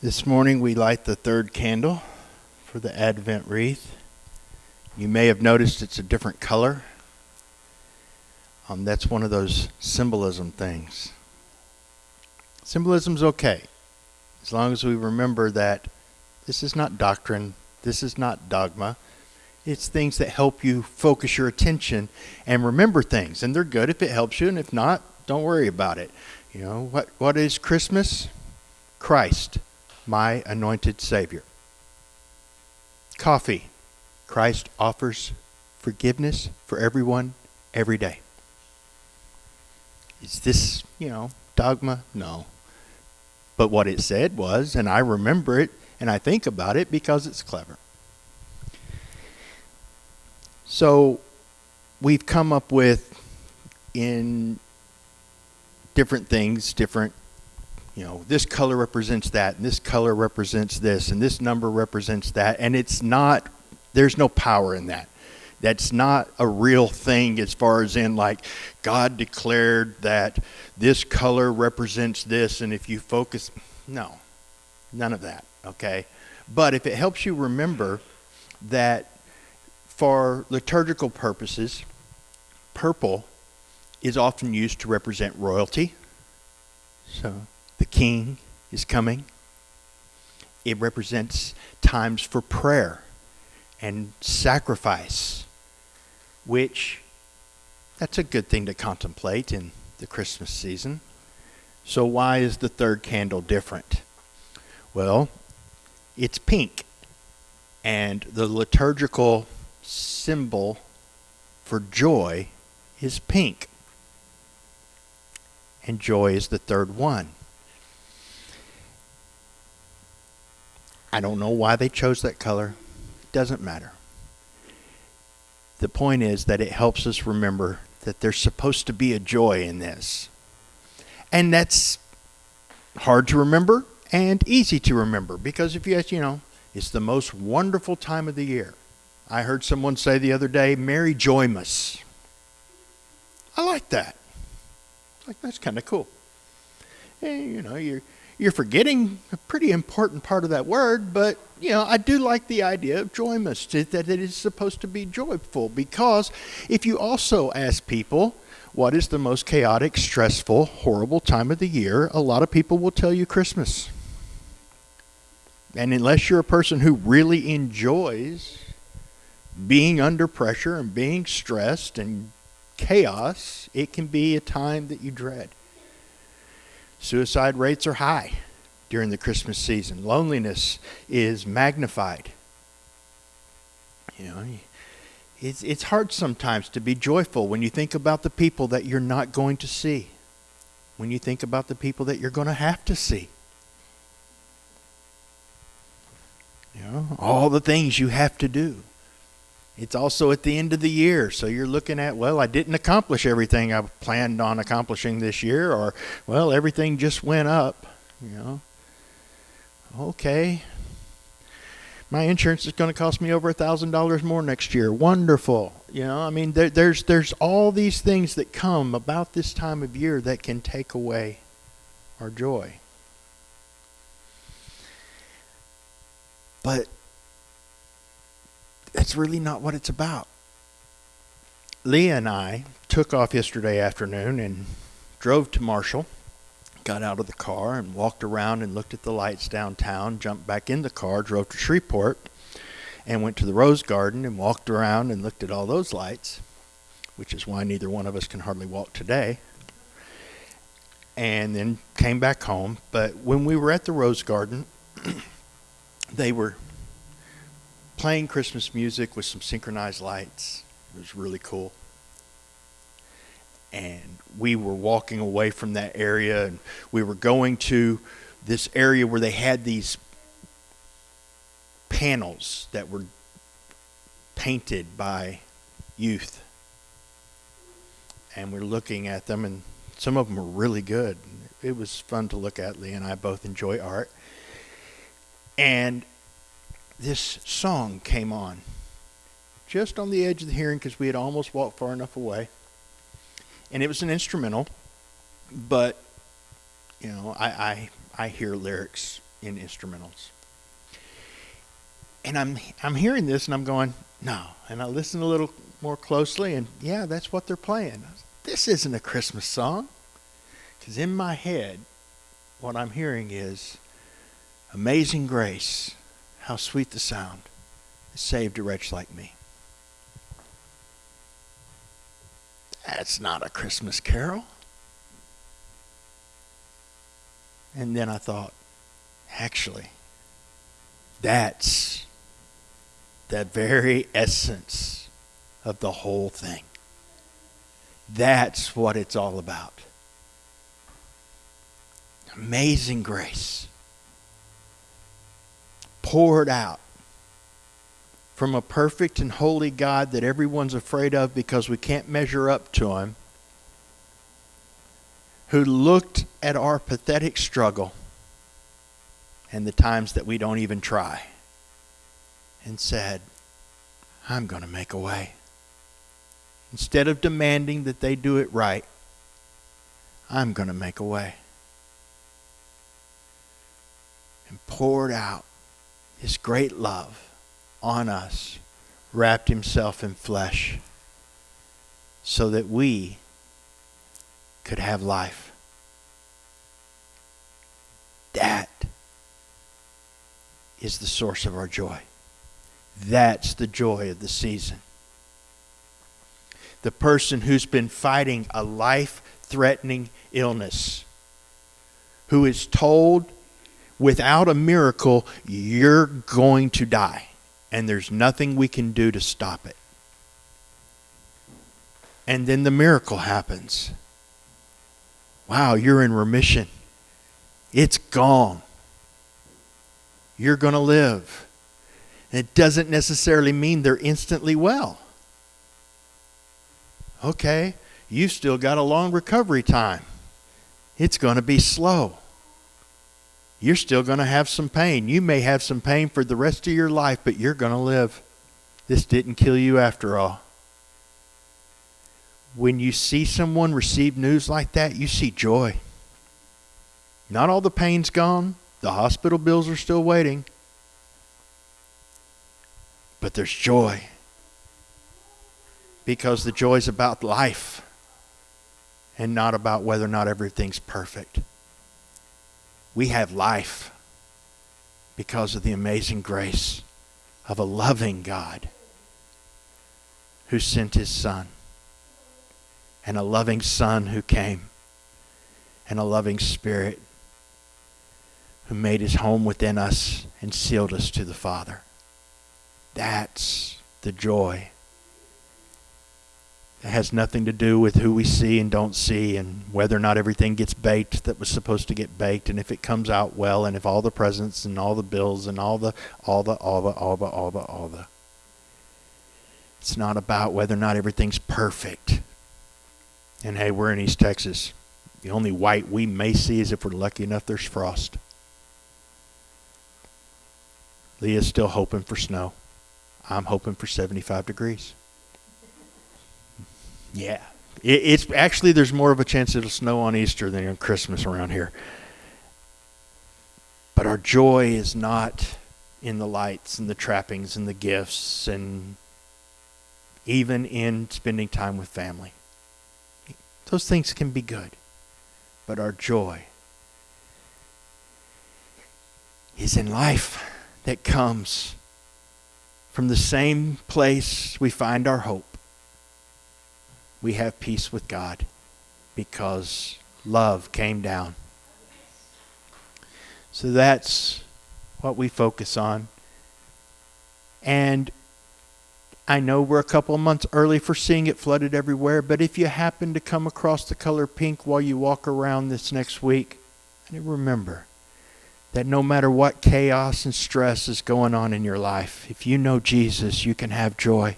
This morning we light the third candle for the Advent wreath. You may have noticed it's a different color. That's one of those symbolism things. Symbolism's okay, as long as we remember that this is not doctrine, this is not dogma. It's things that help you focus your attention and remember things. And they're good if it helps you, and if not, don't worry about it. You know, what is Christmas? Christ, my anointed Savior. Coffee. Christ offers forgiveness for everyone every day. Is this, dogma? No. But what it said was, and I remember it, and I think about it because it's clever. So we've come up with, in different things, this color represents that, and this color represents this, and this number represents that, and there's no power in that. That's not a real thing as far as in God declared that this color represents this, and if you focus, no, none of that, okay? But if it helps you remember that for liturgical purposes, purple is often used to represent royalty. So the king is coming. It represents times for prayer and sacrifice, which that's a good thing to contemplate in the Christmas season. So why is the third candle different? Well, it's pink, and the liturgical symbol for joy is pink. And joy is the third one. I don't know why they chose that color. It doesn't matter. The point is that it helps us remember that there's supposed to be a joy in this. And that's hard to remember and easy to remember, because if you ask, it's the most wonderful time of the year. I heard someone say the other day, Merry Joymas. I like that. That's kind of cool. And, you're forgetting a pretty important part of that word, but, I do like the idea of joymas, that it is supposed to be joyful, because if you also ask people, what is the most chaotic, stressful, horrible time of the year, a lot of people will tell you Christmas. And unless you're a person who really enjoys being under pressure and being stressed and chaos, it can be a time that you dread. Suicide rates are high during the Christmas season. Loneliness is magnified. It's hard sometimes to be joyful when you think about the people that you're not going to see, when you think about the people that you're going to have to see. All the things you have to do. It's also at the end of the year, so you're looking at, I didn't accomplish everything I planned on accomplishing this year, or, everything just went up, Okay. My insurance is going to cost me over $1,000 more next year. Wonderful. There's all these things that come about this time of year that can take away our joy. But that's really not what it's about. Leah and I took off yesterday afternoon and drove to Marshall, got out of the car and walked around and looked at the lights downtown, jumped back in the car, drove to Shreveport, and went to the Rose Garden and walked around and looked at all those lights, which is why neither one of us can hardly walk today, and then came back home. But when we were at the Rose Garden, they were playing Christmas music with some synchronized lights. It was really cool. And we were walking away from that area, and we were going to this area where they had these panels that were painted by youth. And we're looking at them, and some of them were really good. It was fun to look at. Lee and I both enjoy art. And this song came on just on the edge of the hearing, because we had almost walked far enough away. And it was an instrumental, but I hear lyrics in instrumentals. And I'm hearing this and I'm going, no. And I listen a little more closely and yeah, that's what they're playing. This isn't a Christmas song. Because in my head, what I'm hearing is, amazing grace, how sweet the sound, that saved a wretch like me. That's not a Christmas carol. And then I thought, actually, that's the very essence of the whole thing. That's what it's all about. Amazing grace. Poured out from a perfect and holy God that everyone's afraid of because we can't measure up to Him, who looked at our pathetic struggle and the times that we don't even try and said, I'm going to make a way. Instead of demanding that they do it right, I'm going to make a way. And poured out His great love on us, wrapped Himself in flesh so that we could have life. That is the source of our joy. That's the joy of the season. The person who's been fighting a life-threatening illness, who is told without a miracle, you're going to die, and there's nothing we can do to stop it. And then the miracle happens. Wow, you're in remission. It's gone. You're going to live. It doesn't necessarily mean they're instantly well. Okay, you've still got a long recovery time. It's going to be slow. You're still going to have some pain. You may have some pain for the rest of your life, but you're going to live. This didn't kill you after all. When you see someone receive news like that, you see joy. Not all the pain's gone. The hospital bills are still waiting. But there's joy. Because the joy's about life and not about whether or not everything's perfect. We have life because of the amazing grace of a loving God who sent His Son, and a loving Son who came, and a loving Spirit who made His home within us and sealed us to the Father. That's the joy. It has nothing to do with who we see and don't see, and whether or not everything gets baked that was supposed to get baked, and if it comes out well, and if all the presents and all the bills and all the. It's not about whether or not everything's perfect. And hey, we're in East Texas. The only white we may see is if we're lucky enough there's frost. Leah's still hoping for snow. I'm hoping for 75 degrees. Yeah. It's actually, there's more of a chance it'll snow on Easter than on Christmas around here. But our joy is not in the lights and the trappings and the gifts, and even in spending time with family. Those things can be good. But our joy is in life that comes from the same place we find our hope. We have peace with God because love came down. So that's what we focus on. And I know we're a couple of months early for seeing it flooded everywhere, but if you happen to come across the color pink while you walk around this next week, remember that no matter what chaos and stress is going on in your life, if you know Jesus, you can have joy.